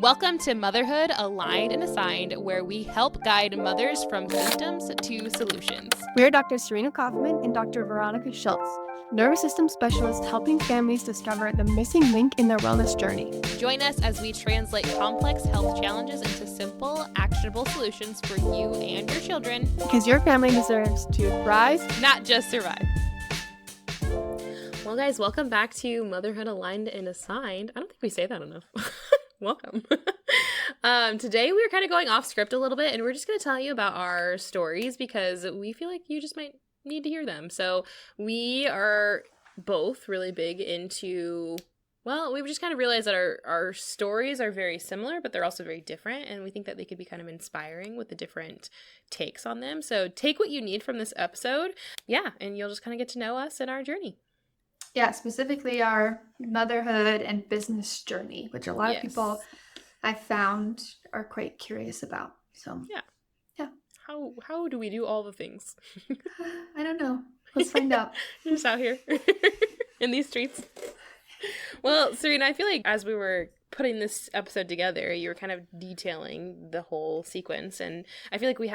Welcome to Motherhood Aligned and Assigned, where we help guide mothers from symptoms to solutions. We're Dr. Serena Coffman and Dr. Veronica Schiltz, nervous system specialists helping families discover the missing link in their wellness journey. Join us as we translate complex health challenges into simple, actionable solutions for you and your children. Because your family deserves to thrive, not just survive. Well, guys, welcome back to Motherhood Aligned and Assigned. I don't think we say that enough. Welcome. Today we're kind of going off script a little bit, and we're just going to tell you about our stories because we feel like you just might need to hear them. So we are both really big into, well, we've just kind of realized that our stories are very similar, but they're also very different, and we think that they could be kind of inspiring with the different takes on them. So take what you need from this episode, and you'll just kind of get to know us and our journey. Yeah, specifically our motherhood and business journey, which a lot of people I found are quite curious about. So yeah. How do we do all the things? I don't know. Let's find out. You're just out here in these streets. Well, Serena, I feel like as we were putting this episode together, you were kind of detailing the whole sequence, and I feel like we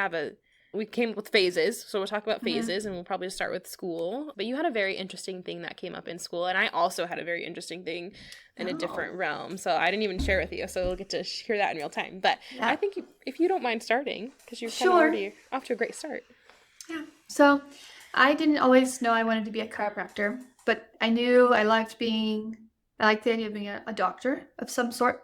came up with phases, so we'll talk about phases, and we'll probably start with school. But you had a very interesting thing that came up in school, and I also had a very interesting thing in a different realm, so I didn't even share with you, so we'll get to hear that in real time. But I think if you don't mind starting, because you're kind of already off to a great start. Yeah. So I didn't always know I wanted to be a chiropractor, but I knew I liked the idea of being a doctor of some sort.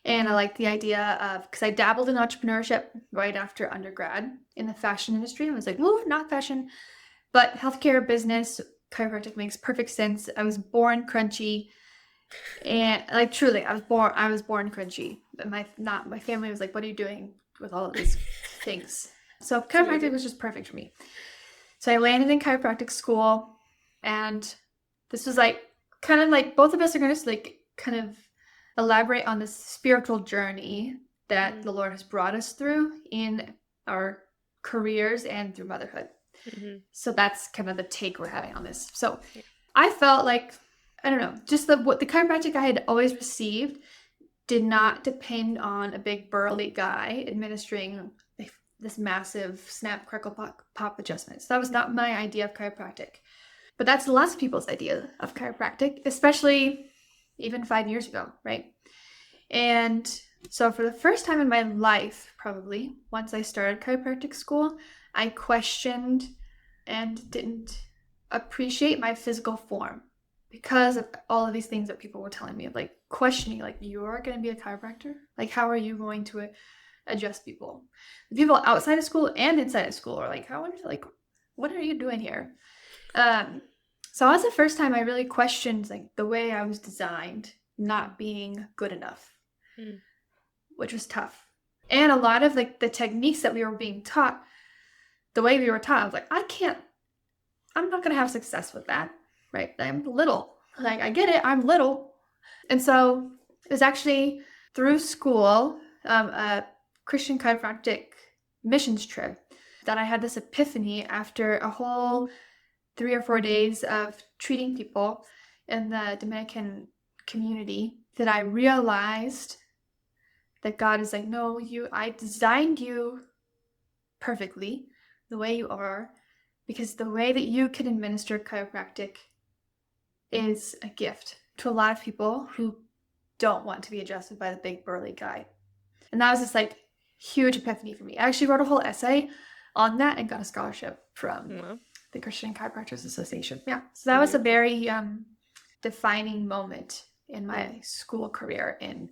And I like the idea of, because I dabbled in entrepreneurship right after undergrad in the fashion industry. I was like, well, not fashion, but healthcare, business, chiropractic makes perfect sense. I was born crunchy. And like, truly, I was born crunchy. But my family was like, what are you doing with all of these things? So chiropractic was just perfect for me. So I landed in chiropractic school, and this was like, kind of like, both of us are going to like kind of elaborate on this spiritual journey that the Lord has brought us through in our careers and through motherhood. Mm-hmm. So that's kind of the take we're having on this. So I felt like, I don't know, just the chiropractic I had always received did not depend on a big burly guy administering this massive snap, crackle, pop adjustments. That was not my idea of chiropractic. But that's lots of people's idea of chiropractic, especially even 5 years ago, right? And so for the first time in my life, probably, once I started chiropractic school, I questioned and didn't appreciate my physical form because of all of these things that people were telling me, like questioning, like, you're going to be a chiropractor? Like, how are you going to adjust people? The people outside of school and inside of school are like, what are you doing here? So that was the first time I really questioned like the way I was designed not being good enough, which was tough. And a lot of like the techniques that we were being taught, the way we were taught, I was like, I'm not going to have success with that, right? I'm little. Like, I get it. I'm little. And so it was actually through school, a Christian chiropractic missions trip, that I had this epiphany after a whole 3 or 4 days of treating people in the Dominican community, that I realized that God is like, no, I designed you perfectly the way you are, because the way that you can administer chiropractic is a gift to a lot of people who don't want to be adjusted by the big burly guy. And that was this like huge epiphany for me. I actually wrote a whole essay on that and got a scholarship from the Christian Chiropractors Association. Yeah. So that was a very defining moment in my school career, in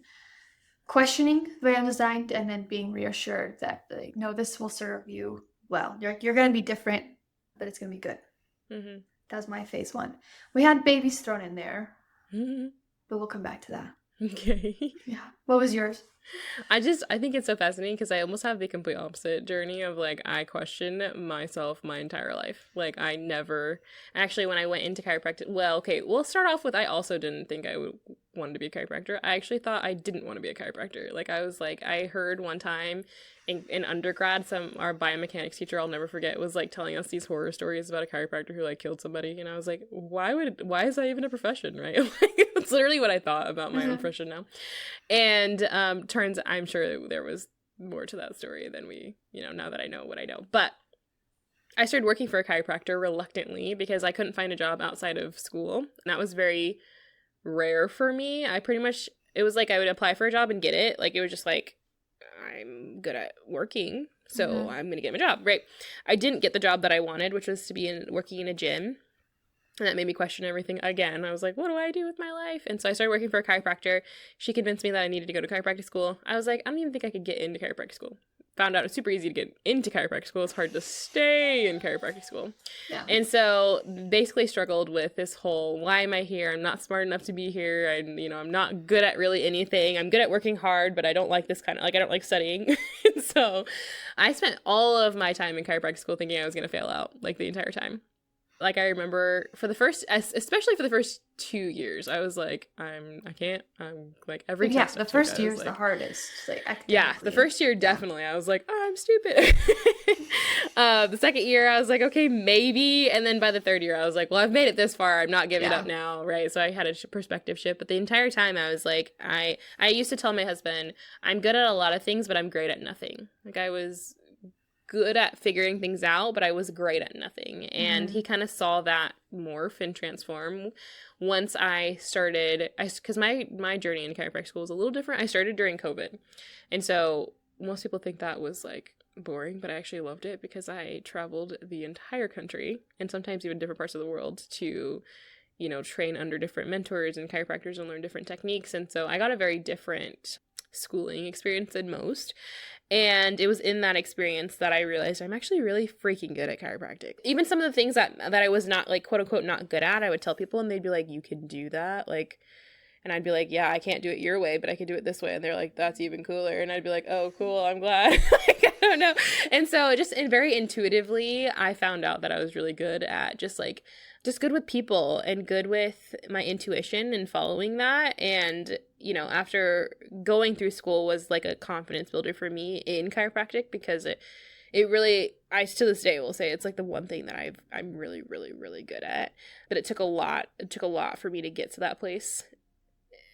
questioning the way I'm designed and then being reassured that, like, no, this will serve you well. You're going to be different, but it's going to be good. Mm-hmm. That was my phase one. We had babies thrown in there, but we'll come back to that. Okay. Yeah. What was yours? I think it's so fascinating because I almost have the complete opposite journey of like, I question myself my entire life. Like, I never actually, when I went into chiropractic, well, okay, we'll start off with, I also didn't think I would want to be a chiropractor. I actually thought I didn't want to be a chiropractor. Like, I was like, I heard one time in undergrad, our biomechanics teacher, I'll never forget, was like telling us these horror stories about a chiropractor who like killed somebody. And I was like, why is that even a profession, right? Like, it's literally what I thought about my own profession now. And I'm sure there was more to that story than we, now that I know what I know. But I started working for a chiropractor reluctantly because I couldn't find a job outside of school. And that was very rare for me. It was like I would apply for a job and get it. Like, it was just like, I'm good at working, so I'm going to get my job, right? I didn't get the job that I wanted, which was to be working in a gym. And that made me question everything again. I was like, what do I do with my life? And so I started working for a chiropractor. She convinced me that I needed to go to chiropractic school. I was like, I don't even think I could get into chiropractic school. Found out it's super easy to get into chiropractic school. It's hard to stay in chiropractic school. Yeah. And so basically struggled with this whole, why am I here? I'm not smart enough to be here. I'm not good at really anything. I'm good at working hard, but I don't like this kind of, like, I don't like studying. And so I spent all of my time in chiropractic school thinking I was going to fail out, like, the entire time. Like, I remember especially for the first 2 years, I was like, I can't. I'm like, every test. Yeah, the first year is the hardest. Like, yeah, the first year, definitely. I was like, oh, I'm stupid. The second year, I was like, okay, maybe. And then by the third year, I was like, well, I've made it this far. I'm not giving up now, right? So I had a perspective shift. But the entire time, I was like, I used to tell my husband, I'm good at a lot of things, but I'm great at nothing. Like, I was good at figuring things out, but I was great at nothing. And he kind of saw that morph and transform once I started, because my journey in chiropractic school was a little different. I started during COVID. And so most people think that was like boring, but I actually loved it because I traveled the entire country and sometimes even different parts of the world to, train under different mentors and chiropractors and learn different techniques. And so I got a very different schooling experience than most. And it was in that experience that I realized I'm actually really freaking good at chiropractic. Even some of the things that I was not, like, quote unquote, not good at, I would tell people and they'd be like, you can do that? Like, and I'd be like, yeah, I can't do it your way, but I can do it this way. And they're like, that's even cooler. And I'd be like, oh, cool, I'm glad. Like, I don't know. And so very intuitively, I found out that I was really good at just good with people and good with my intuition and following that. And, after going through school was like a confidence builder for me in chiropractic because it really, I to this day will say it's like the one thing that I'm really, really, really good at. But it took a lot for me to get to that place.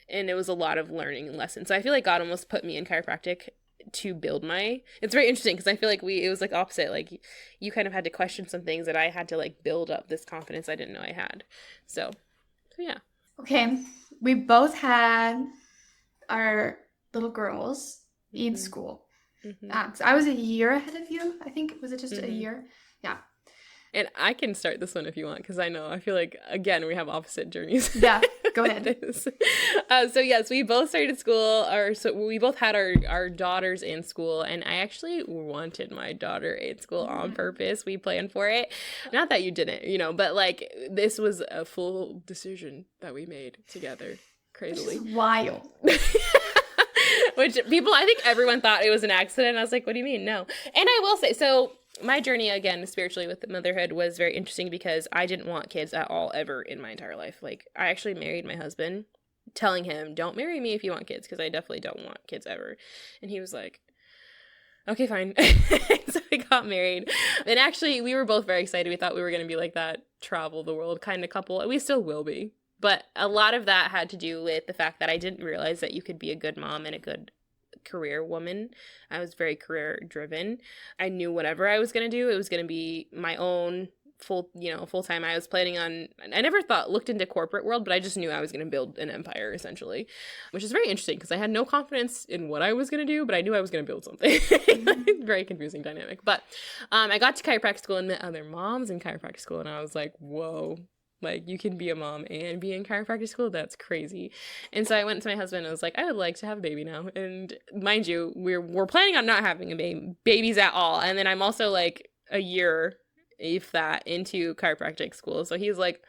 And it was a lot of learning and lessons. So I feel like God almost put me in chiropractic to build it's very interesting because I feel like it was like opposite. Like, you kind of had to question some things that I had to like build up this confidence I didn't know I had. So yeah. Okay. We both had our little girls in school. So I was a year ahead of you, I think. Was it just a year? Yeah. And I can start this one if you want, because I feel like, again, we have opposite journeys. Yeah, go ahead. So yes, we both started school, so we both had our daughters in school, and I actually wanted my daughter in school on purpose. We planned for it. Not that you didn't, but like, this was a full decision that we made together, crazily. Which is wild. Which I think everyone thought it was an accident. I was like, what do you mean? No. And I will say, so my journey, again, spiritually with motherhood was very interesting because I didn't want kids at all ever in my entire life. Like, I actually married my husband telling him, don't marry me if you want kids, because I definitely don't want kids ever. And he was like, okay, fine. So we got married. And actually, we were both very excited. We thought we were going to be like that travel the world kind of couple. We still will be. But a lot of that had to do with the fact that I didn't realize that you could be a good mom and a good career woman. I was very career driven. I knew whatever I was going to do, it was going to be my own full time. I was planning on, I never looked into corporate world, but I just knew I was going to build an empire essentially, which is very interesting because I had no confidence in what I was going to do, but I knew I was going to build something. Very confusing dynamic. But I got to chiropractic school and met other moms in chiropractic school, and I was like, whoa. Like, you can be a mom and be in chiropractic school? That's crazy. And so I went to my husband and I was like, I would like to have a baby now. And mind you, we're planning on not having babies at all. And then I'm also like a year, if that, into chiropractic school. So he's like,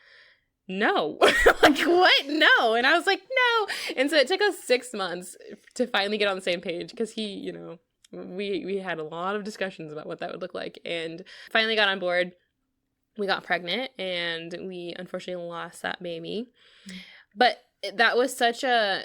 no. Like, what? No. And I was like, no. And so it took us 6 months to finally get on the same page because he, you know, we had a lot of discussions about what that would look like, and finally got on board. We got pregnant, and we unfortunately lost that baby. But that was such a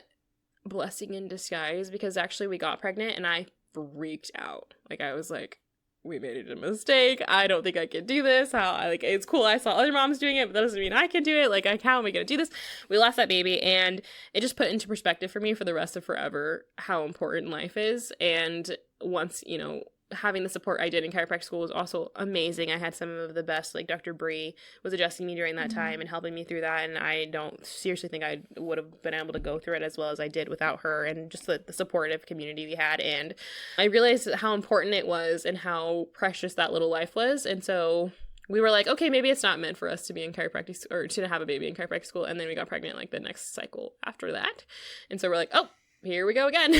blessing in disguise because actually we got pregnant and I freaked out. Like, I was like, we made a mistake. I don't think I can do this. It's cool. I saw other moms doing it, but that doesn't mean I can do it. Like, how am I going to do this? We lost that baby, and it just put into perspective for me for the rest of forever how important life is. And once, you know, having the support I did in chiropractic school was also amazing. I had some of the best, like Dr. Bree was adjusting me during that time and helping me through that. And I don't seriously think I would have been able to go through it as well as I did without her and just the supportive community we had. And I realized how important it was and how precious that little life was. And so we were like, okay, maybe it's not meant for us to be in chiropractic or to have a baby in chiropractic school. And then we got pregnant like the next cycle after that. And so we're like, oh, here we go again.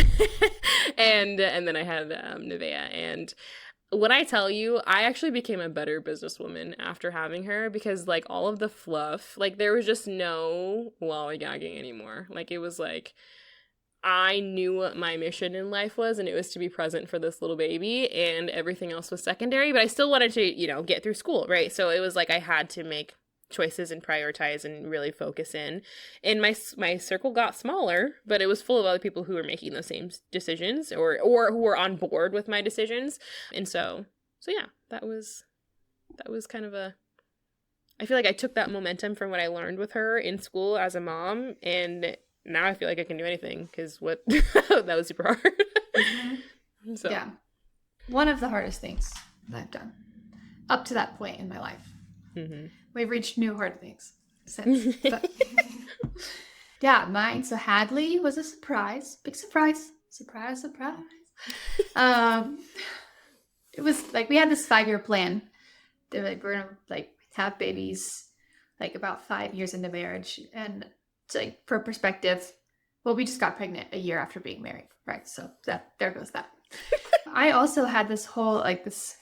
and then I had Nevaeh. And when I tell you, I actually became a better businesswoman after having her because, like, all of the fluff, like, there was just no lollygagging anymore. Like, it was like, I knew what my mission in life was, and it was to be present for this little baby, and everything else was secondary, but I still wanted to, you know, get through school, right? So it was like I had to make choices and prioritize and really focus in. And my circle got smaller, but it was full of other people who were making those same decisions or who were on board with my decisions. And so yeah, that was kind of I feel like I took that momentum from what I learned with her in school as a mom, and now I feel like I can do anything because that was super hard. Mm-hmm. So yeah, one of the hardest things that I've done up to that point in my life. Mm-hmm. We've reached new hard things since. But yeah, mine. So Hadley was a surprise. Big surprise. Surprise. It was like we had this 5-year plan. They were like, we're gonna like have babies like about 5 years into marriage. And it's like, for perspective, well, we just got pregnant a year after being married, right? So there goes that. I also had this whole like this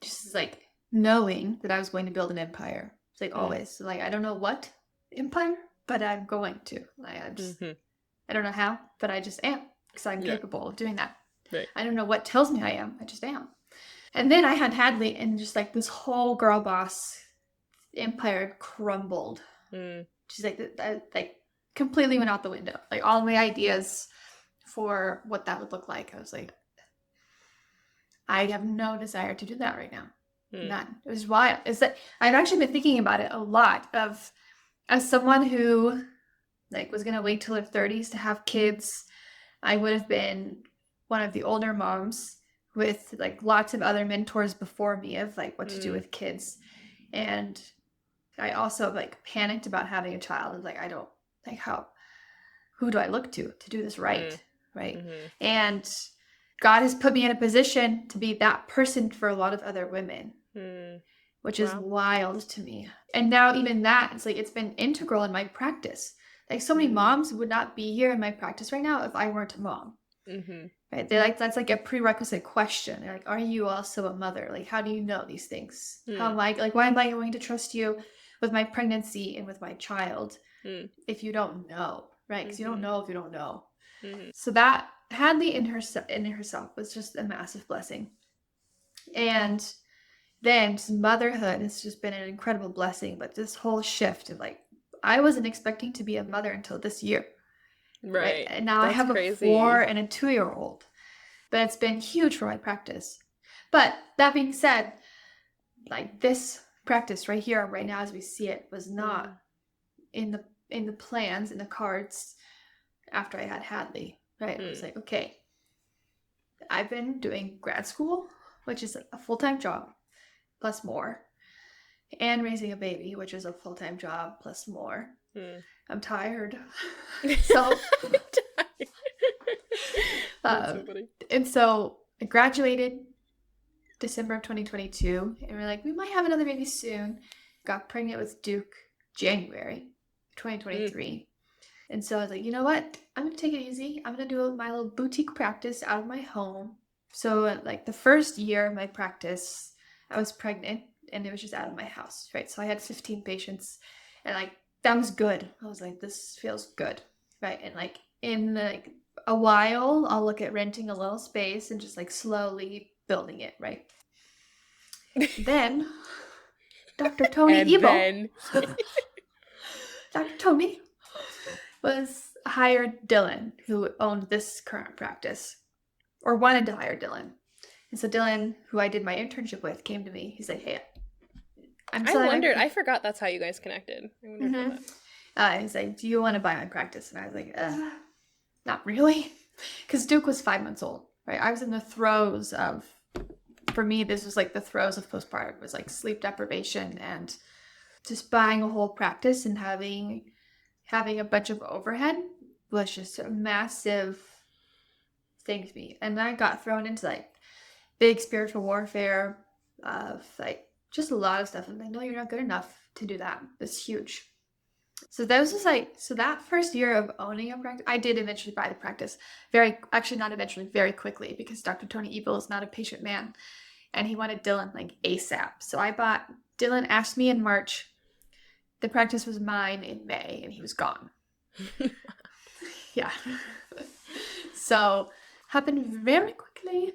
just like knowing that I was going to build an empire. It's like always, like, I don't know what empire, but I'm going to. Like, I don't know how, but I just am because I'm capable of doing that. Right. I don't know what tells me I am. I just am. And then I had Hadley, and just like this whole girl boss empire crumbled. She's like completely went out the window. Like all my ideas for what that would look like, I was like, I have no desire to do that right now. None. It was wild. Is that I've actually been thinking about it a lot of as someone who like was gonna wait till her 30s to have kids. I would have been one of the older moms with like lots of other mentors before me of like what to do with kids. And I also like panicked about having a child. Like I don't like who do I look to do this right? Right. And God has put me in a position to be that person for a lot of other women. Which is wild to me. And now even that, it's like it's been integral in my practice. Like so many moms would not be here in my practice right now if I weren't a mom. Right? They're like, that's like a prerequisite question. They're like, are you also a mother? Like, how do you know these things? How am I, like, why am I going to trust you with my pregnancy and with my child if you don't know, right? Because you don't know if you don't know. So that Hadley in herself was just a massive blessing. And then just motherhood has just been an incredible blessing. But this whole shift of like, I wasn't expecting to be a mother until this year. Right. And now I have a 4 and a 2-year-old. But it's been huge for my practice. But that being said, like this practice right here, right now as we see it, was not in the plans, in the cards after I had Hadley. Right. It was like, okay, I've been doing grad school, which is a full-time job, plus more, and raising a baby, which is a full-time job, plus more. I'm tired. So, and so I graduated December of 2022, and we're like, we might have another baby soon. Got pregnant with Duke January 2023. And so I was like, you know what? I'm going to take it easy. I'm going to do my little boutique practice out of my home. So like the first year of my practice, I was pregnant and it was just out of my house, right? So I had 15 patients and like that was good. I was like, this feels good, right? And like in like a while, I'll look at renting a little space and just like slowly building it, right? Then Dr. Tony And Evil, then Dr. Tony was hired Dylan, who owned this current practice, or wanted to hire Dylan. And so Dylan, who I did my internship with, came to me. He's like, hey, I forgot that's how you guys connected. I wondered about that. He's like, do you want to buy my practice? And I was like, not really. Because Duke was 5 months old, right? I was in the throes of, for me, this was like the throes of postpartum. It was like sleep deprivation and just buying a whole practice and having a bunch of overhead was just a massive thing to me. And I got thrown into like big spiritual warfare of like just a lot of stuff. I'm like, no, you're not good enough to do that. It's huge. So that was just like, so that first year of owning a practice, I did eventually buy the practice very quickly, because Dr. Tony Evil is not a patient man and he wanted Dylan like ASAP. So Dylan asked me in March. The practice was mine in May and he was gone. Yeah. So happened very quickly.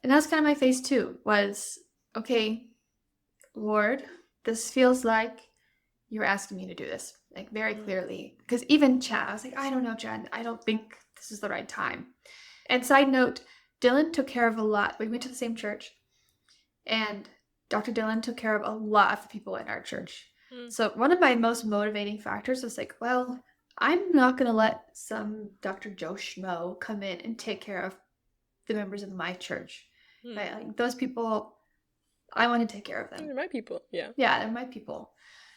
And that's kind of my phase 2 was, okay, Lord, this feels like you're asking me to do this, like very clearly. Because even Chad, I was like, I don't know, Chad, I don't think this is the right time. And side note, Dylan took care of a lot. We went to the same church, and Dr. Dylan took care of a lot of the people in our church. So one of my most motivating factors was like, well, I'm not going to let some Dr. Joe Schmo come in and take care of the members of my church. Right? Like those people, I want to take care of them. They're my people. Yeah. Yeah, they're my people.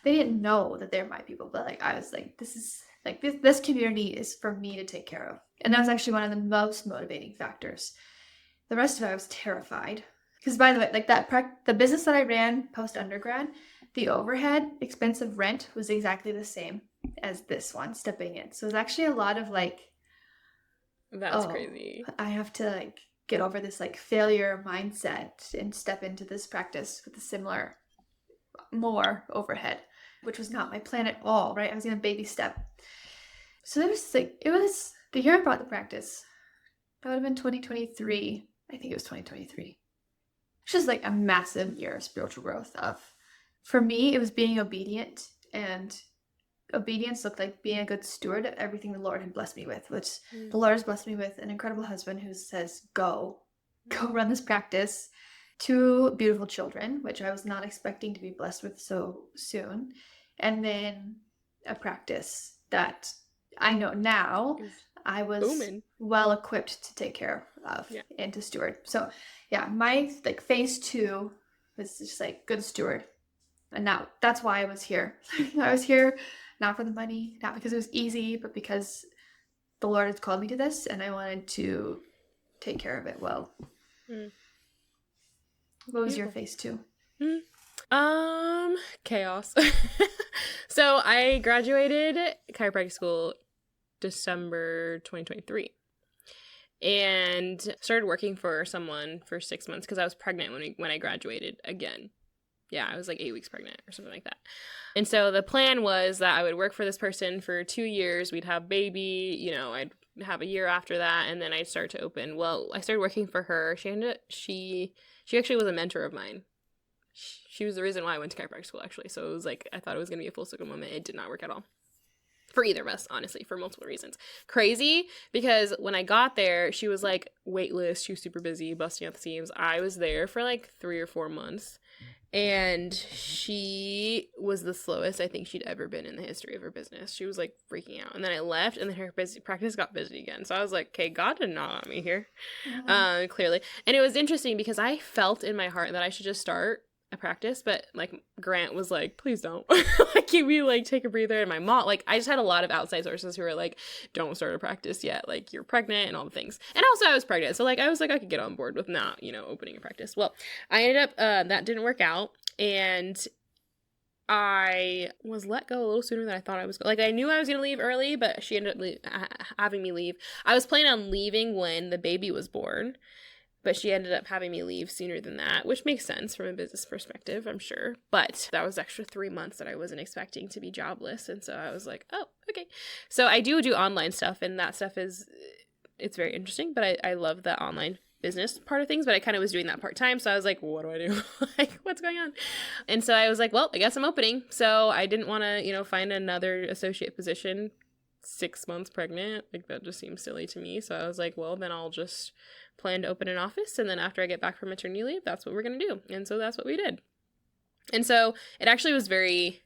They didn't know that they're my people, but like I was like, this is like this community is for me to take care of. And that was actually one of the most motivating factors. The rest of it, I was terrified. Because by the way, like the business that I ran post undergrad, the overhead expense of rent was exactly the same as this one stepping in. So it's actually a lot of like, that's crazy. I have to like get over this like failure mindset and step into this practice with a similar, more overhead, which was not my plan at all, right? I was going to baby step. So it was the year I bought the practice. That would have been 2023. I think it was 2023. Which is like a massive year of spiritual growth for me, it was being obedient, and obedience looked like being a good steward of everything the Lord had blessed me with, which the Lord has blessed me with an incredible husband who says, go run this practice. 2 beautiful children, which I was not expecting to be blessed with so soon. And then a practice that I know now I was well equipped to take care of and to steward. So yeah, my like phase 2 was just like good steward. And now that's why I was here. I was here not for the money, not because it was easy, but because the Lord has called me to this and I wanted to take care of it well. What was your phase 2? Chaos. So I graduated chiropractic school December 2023 and started working for someone for 6 months because I was pregnant when I graduated again. Yeah, I was like 8 weeks pregnant or something like that. And so the plan was that I would work for this person for 2 years. We'd have baby, you know, I'd have a year after that, and then I'd start to open. Well, I started working for her. She actually was a mentor of mine. She was the reason why I went to chiropractic school, actually. So it was like, I thought it was going to be a full circle moment. It did not work at all. For either of us, honestly, for multiple reasons. Crazy, because when I got there, she was like waitlist. She was super busy, busting out the seams. I was there for like 3 or 4 months. And she was the slowest I think she'd ever been in the history of her business. She was like freaking out. And then I left, and then her practice got busy again. So I was like, okay, God did not want me here, clearly. And it was interesting because I felt in my heart that I should just start a practice, but like Grant was like, please don't. Like, can we like take a breather? And my mom, like, I just had a lot of outside sources who were like, don't start a practice yet, like you're pregnant and all the things. And also I was pregnant, so like I was like, I could get on board with not, you know, opening a practice. Well, I ended up that didn't work out, and I was let go a little sooner than I thought I was. Like, I knew I was gonna leave early, but she ended up having me leave. I was planning on leaving when the baby was born, But she ended up having me leave sooner than that, which makes sense from a business perspective, I'm sure. But that was extra 3 months that I wasn't expecting to be jobless. And so I was like, oh, okay. So I do online stuff, and that stuff it's very interesting. But I love the online business part of things, but I kind of was doing that part-time. So I was like, what do I do? Like, what's going on? And so I was like, well, I guess I'm opening. So I didn't want to, find another associate position 6 months pregnant. Like, that just seems silly to me. So I was like, well, then I'll just plan to open an office, and then after I get back from maternity leave, that's what we're going to do. And so that's what we did. And so it actually was very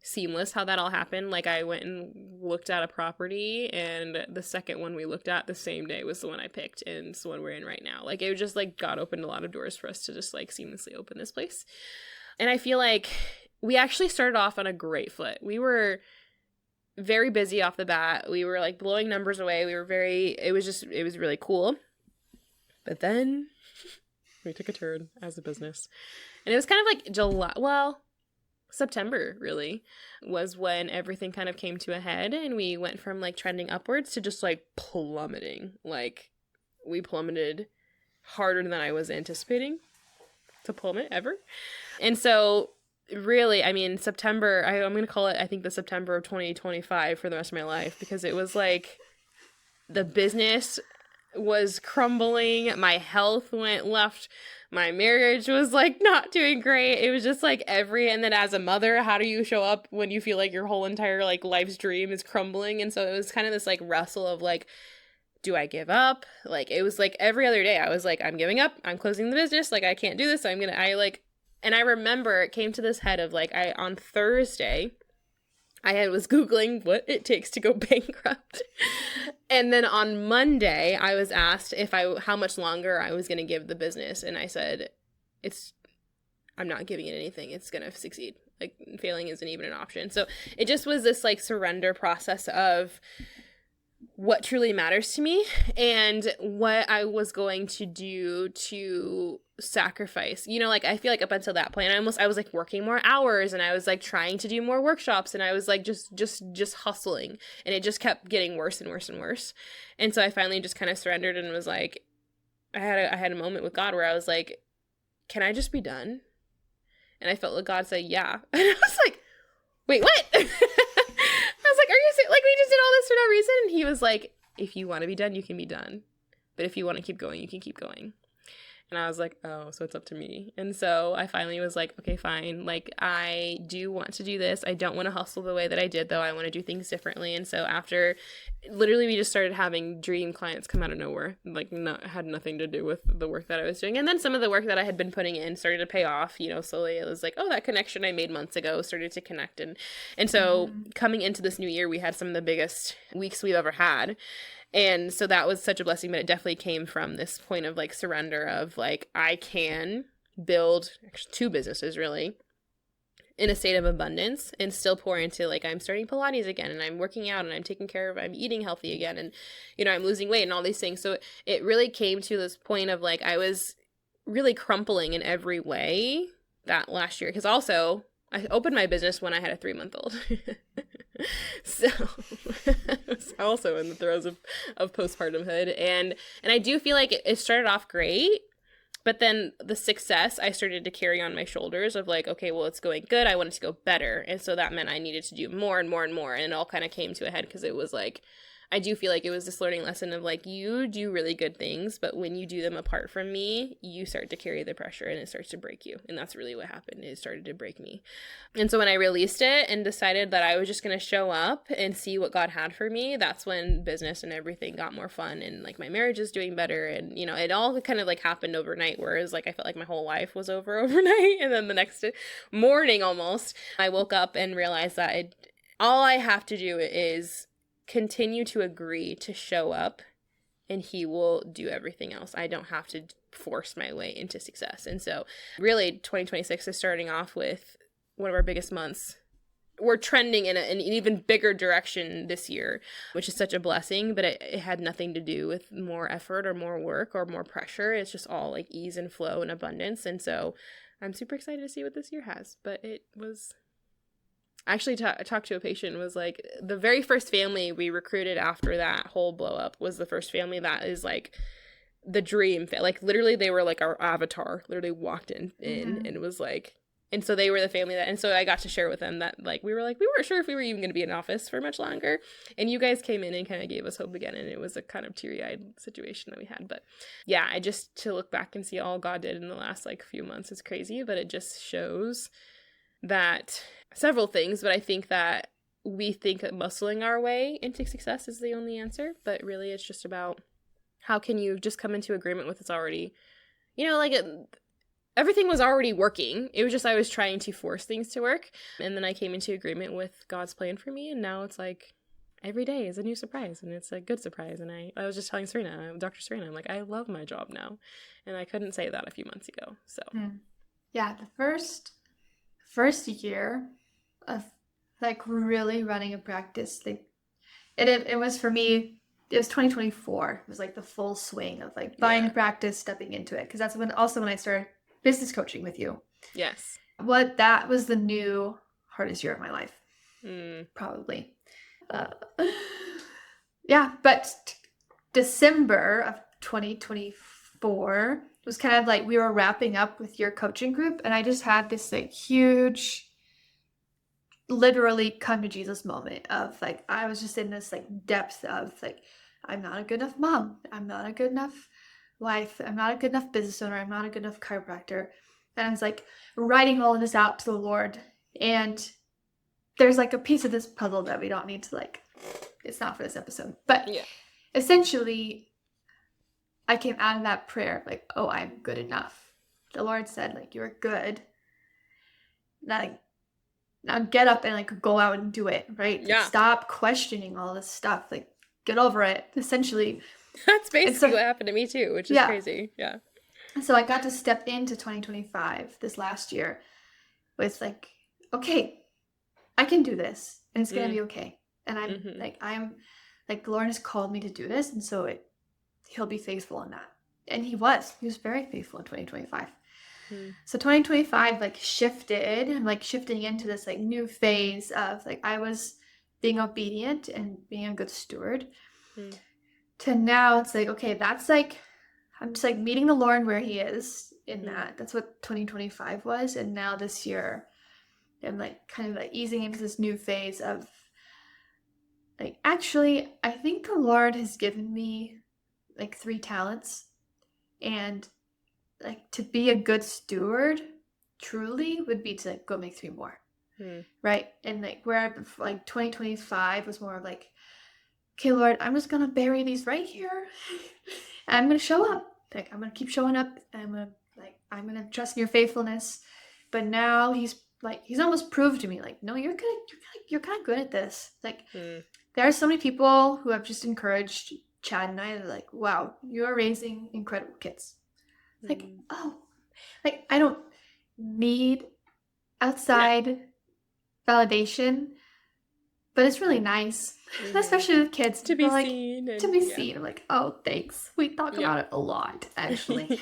seamless how that all happened. Like, I went and looked at a property, and the second one we looked at the same day was the one I picked, and it's the one we're in right now. Like, it just like God opened a lot of doors for us to just like seamlessly open this place. And I feel like we actually started off on a great foot. We were very busy off the bat. We were like blowing numbers away. It was really cool. But then we took a turn as a business. And it was kind of like September really was when everything kind of came to a head, and we went from like trending upwards to just like plummeting. Like, we plummeted harder than I was anticipating to plummet ever. And so really, I mean, September, I'm going to call it, I think, the September of 2025 for the rest of my life, because it was like the business was crumbling, my health went left, my marriage was like not doing great. It was just like and then as a mother, how do you show up when you feel like your whole entire like life's dream is crumbling? And so it was kind of this like wrestle of like, do I give up? Like, it was like every other day I was like, I'm giving up, I'm closing the business, like I can't do this, and I remember it came to this head of like, on Thursday I was Googling what it takes to go bankrupt. And then on Monday, I was asked how much longer I was going to give the business. And I said, I'm not giving it anything. It's going to succeed. Like, failing isn't even an option. So it just was this like surrender process of what truly matters to me and what I was going to do to sacrifice. Like, I feel like up until that point, I was like working more hours, and I was like trying to do more workshops, and I was like just hustling, and it just kept getting worse and worse and worse. And so I finally just kind of surrendered and was like, I had a moment with God where I was like, can I just be done? And I felt like God said, yeah. And I was like, wait, what? I was like, are you saying, like, we just did all this for no reason? And he was like, if you want to be done, you can be done. But if you want to keep going, you can keep going. And I was like, oh, so it's up to me. And so I finally was like, okay, fine. Like, I do want to do this. I don't want to hustle the way that I did, though. I want to do things differently. And so after, literally, we just started having dream clients come out of nowhere. Like, had nothing to do with the work that I was doing. And then some of the work that I had been putting in started to pay off. Slowly it was like, oh, that connection I made months ago started to connect. And so coming into this new year, we had some of the biggest weeks we've ever had. And so that was such a blessing, but it definitely came from this point of like surrender of like, I can build actually 2 businesses really in a state of abundance and still pour into like, I'm starting Pilates again, and I'm working out, and I'm eating healthy again, and, I'm losing weight and all these things. So it really came to this point of like, I was really crumbling in every way that last year. Cause also I opened my business when I had a 3-month-old. So I was also in the throes of postpartumhood. And I do feel like it started off great, but then the success I started to carry on my shoulders of like, okay, well, it's going good. I want it to go better. And so that meant I needed to do more and more and more. And it all kind of came to a head because it was like, I do feel like it was this learning lesson of like, you do really good things, but when you do them apart from me, you start to carry the pressure and it starts to break you. And that's really what happened. It started to break me. And so when I released it and decided that I was just going to show up and see what God had for me, that's when business and everything got more fun, and like my marriage is doing better. And, it all kind of like happened overnight, whereas like I felt like my whole life was over overnight. And then the next morning almost, I woke up and realized that all I have to do is continue to agree to show up, and he will do everything else. I don't have to force my way into success. And so really 2026 is starting off with one of our biggest months. We're trending in an even bigger direction this year, which is such a blessing, but it had nothing to do with more effort or more work or more pressure. It's just all like ease and flow and abundance. And so I'm super excited to see what this year has, but it was... I actually talked to a patient, was like, the very first family we recruited after that whole blow up was the first family that is like the dream, like literally they were like our avatar, literally walked in and it was like, and so they were the family that, and so I got to share with them that like we weren't sure if we were even going to be in office for much longer, and you guys came in and kind of gave us hope again, and it was a kind of teary-eyed situation that we had. But yeah, I just, to look back and see all God did in the last like few months is crazy, but it just shows that several things, but I think that we think that muscling our way into success is the only answer, but really it's just about how can you just come into agreement with what's already, like everything was already working. It was just I was trying to force things to work. And then I came into agreement with God's plan for me. And now it's like every day is a new surprise. And it's a good surprise. And I was just telling Dr. Serena, I'm like, I love my job now. And I couldn't say that a few months ago. So yeah, the first year of like really running a practice, it was for me, it was 2024. It was like the full swing of like buying a practice, stepping into it. Because that's when I started business coaching with you. Yes. That was the new hardest year of my life. Probably. Yeah, but December of 2024 was kind of like we were wrapping up with your coaching group, and I just had this like huge, literally come to Jesus moment of like, I was just in this like depth of like, I'm not a good enough mom. I'm not a good enough wife. I'm not a good enough business owner. I'm not a good enough chiropractor. And I was like writing all of this out to the Lord. And there's like a piece of this puzzle that we don't need to like, it's not for this episode. But essentially, I came out of that prayer like, oh, I'm good enough. The Lord said like, you're good. Now get up and like go out and do it, right? Yeah. Like, stop questioning all this stuff. Like get over it, essentially. That's basically what happened to me too, which is crazy. Yeah. So I got to step into 2025 this last year with like, okay, I can do this and it's going to be okay. And I'm like, the Lord has called me to do this. And so he'll be faithful in that. And he was very faithful in 2025. So 2025 like shifted. I'm like shifting into this like new phase of like I was being obedient and being a good steward to now it's like, okay, that's like I'm just like meeting the Lord where he is in that. That's what 2025 was. And now this year I'm like kind of like easing into this new phase of like, actually, I think the Lord has given me like 3 talents, and like to be a good steward truly would be to like go make 3 more. Right. And like where like 2025 was more of like, okay, Lord, I'm just gonna bury these right here and I'm gonna show up. Like I'm gonna keep showing up and I'm gonna trust in your faithfulness. But now he's almost proved to me like, no, you're kind of good at this. Like there are so many people who have just encouraged Chad and I, like, wow, you're raising incredible kids. Like, oh, like I don't need outside validation, but it's really nice, especially with kids, to be like, seen. To be seen. I'm like, oh, thanks. We talk about it a lot, actually.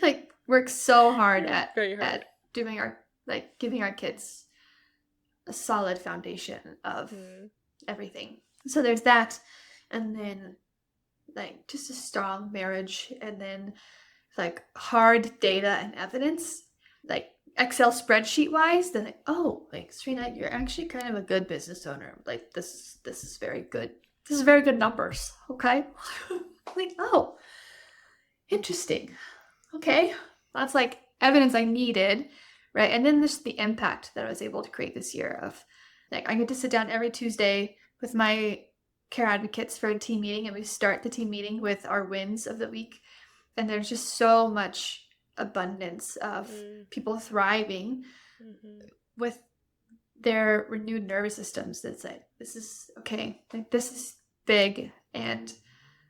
Like, work so hard at doing our like giving our kids a solid foundation of everything. So there's that, and then like just a strong marriage, and then like hard data and evidence, like Excel spreadsheet wise, then like, oh, like Serena, you're actually kind of a good business owner. Like this is very good. This is very good numbers. Okay. Like, oh, interesting. Okay. That's like evidence I needed. Right. And then there's the impact that I was able to create this year of like, I get to sit down every Tuesday with my care advocates for a team meeting, and we start the team meeting with our wins of the week. And there's just so much abundance of people thriving with their renewed nervous systems. That's like, this is okay. Like this is big. And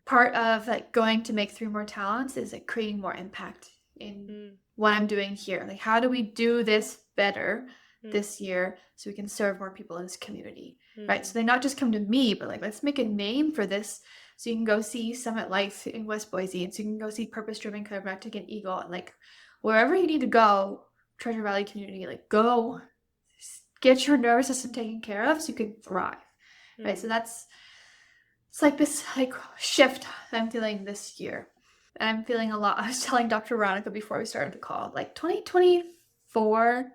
part of like going to make 3 more talents is like creating more impact in what I'm doing here. Like, how do we do this better this year so we can serve more people in this community? Right. So they not just come to me, but like, let's make a name for this. So you can go see Summit Life in West Boise, and so you can go see Purpose Driven Chiropractic in Eagle, and like wherever you need to go, Treasure Valley community, like go get your nervous system taken care of so you can thrive. Right. So it's like this like shift I'm feeling this year. And I'm feeling a lot. I was telling Dr. Veronica before we started the call, like 2024,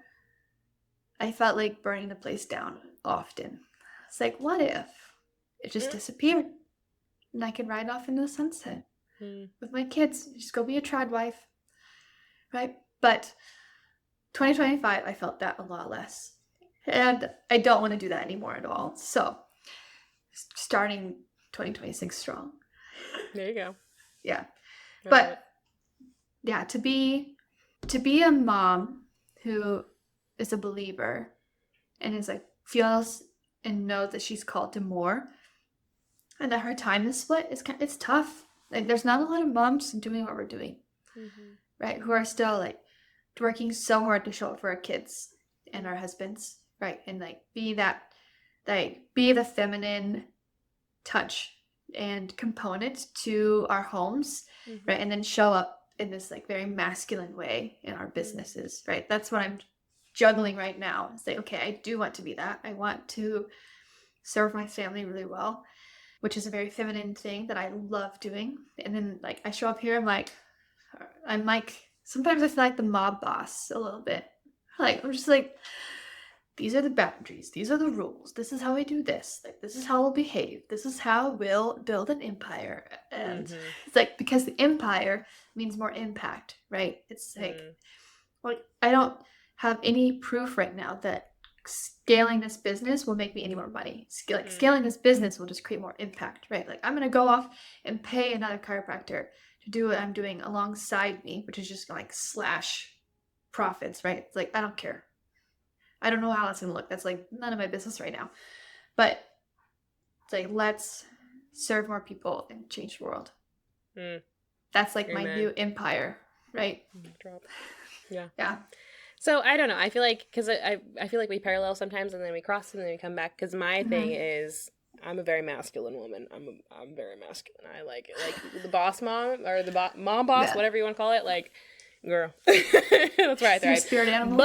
I felt like burning the place down often. It's like, what if it just disappeared and I could ride off into the sunset with my kids, just go be a trad wife, right? But 2025, I felt that a lot less. And I don't want to do that anymore at all. So starting 2026 strong. There you go. Yeah. But yeah, to be a mom who is a believer and is like feels and knows that she's called to more and that her time is split, it's tough. Like there's not a lot of moms doing what we're doing, right? Who are still like working so hard to show up for our kids and our husbands, right? And like be the feminine touch and component to our homes, right? And then show up in this like very masculine way in our businesses, right? That's what I'm juggling right now. It's like, okay, I do want to be that. I want to serve my family really well, which is a very feminine thing that I love doing. And then like I show up here, I'm like sometimes I feel like the mob boss a little bit. Like I'm just like, these are the boundaries. These are the rules. This is how I do this. Like this is how we'll behave. This is how we'll build an empire. And it's like because the empire means more impact, right? It's like I don't have any proof right now that scaling this business will make me any more money. Scaling this business will just create more impact, right? Like I'm gonna go off and pay another chiropractor to do what I'm doing alongside me, which is just like slash profits, right? It's like I don't care. I don't know how that's gonna look. That's like none of my business right now. But it's like let's serve more people and change the world. That's like my new empire, right? Yeah. Yeah. So I don't know. I feel like because I feel like we parallel sometimes, and then we cross, and then we come back. Because my thing is, I'm a very masculine woman. I'm very masculine. I like it. Like the boss mom or the mom boss, whatever you want to call it. Like, girl, that's where I thrive. Spirit animal.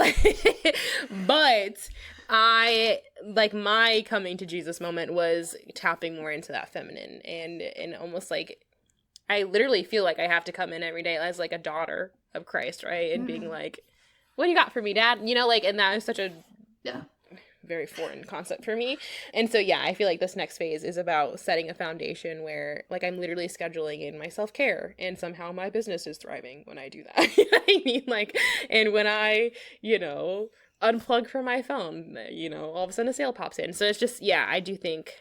But I like my coming to Jesus moment was tapping more into that feminine and almost like I literally feel like I have to come in every day as like a daughter of Christ, right? And being like, what do you got for me, Dad? You know, like, and that is such a very foreign concept for me. And so, yeah, I feel like this next phase is about setting a foundation where, like, I'm literally scheduling in my self-care, and somehow my business is thriving when I do that. You know what I mean? Like, and when I, you know, unplug from my phone, you know, all of a sudden a sale pops in. So it's just, yeah, I do think,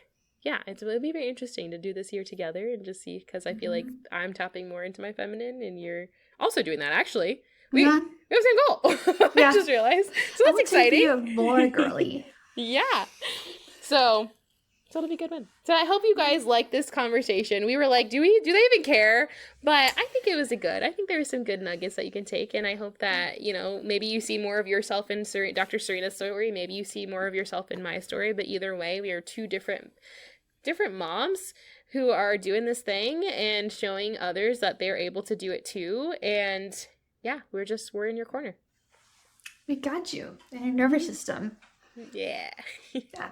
yeah, it'll be very interesting to do this year together and just see, because I feel like I'm tapping more into my feminine, and you're also doing that, actually. We have the same goal. I just realized. So that's exciting. You more girly. Yeah. So it'll be a good one. So I hope you guys like this conversation. We were like, do they even care? But I think it was I think there were some good nuggets that you can take. And I hope that, you know, maybe you see more of yourself in Dr. Serena's story. Maybe you see more of yourself in my story. But either way, we are two different moms who are doing this thing and showing others that they're able to do it too. And yeah, we're in your corner. We got you in your nervous system. Yeah. Yeah.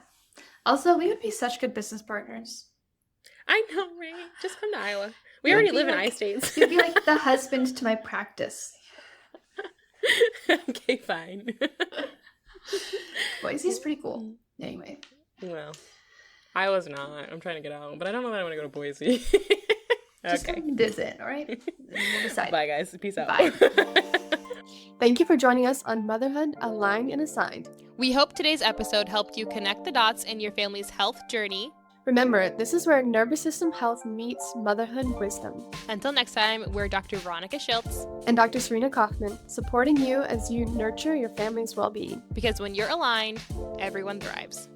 Also, we would be such good business partners. I know, right? Just come to Iowa. We already live in I-States. You'd be like the husband to my practice. Okay, fine. Boise's pretty cool. Anyway. Well, I was not. I'm trying to get out, but I don't know that I want to go to Boise. Just come visit, all right? And we'll decide. Bye, guys. Peace out. Bye. Thank you for joining us on Motherhood Aligned and Assigned. We hope today's episode helped you connect the dots in your family's health journey. Remember, this is where nervous system health meets motherhood wisdom. Until next time, we're Dr. Veronica Schiltz and Dr. Serena Coffman, supporting you as you nurture your family's well-being. Because when you're aligned, everyone thrives.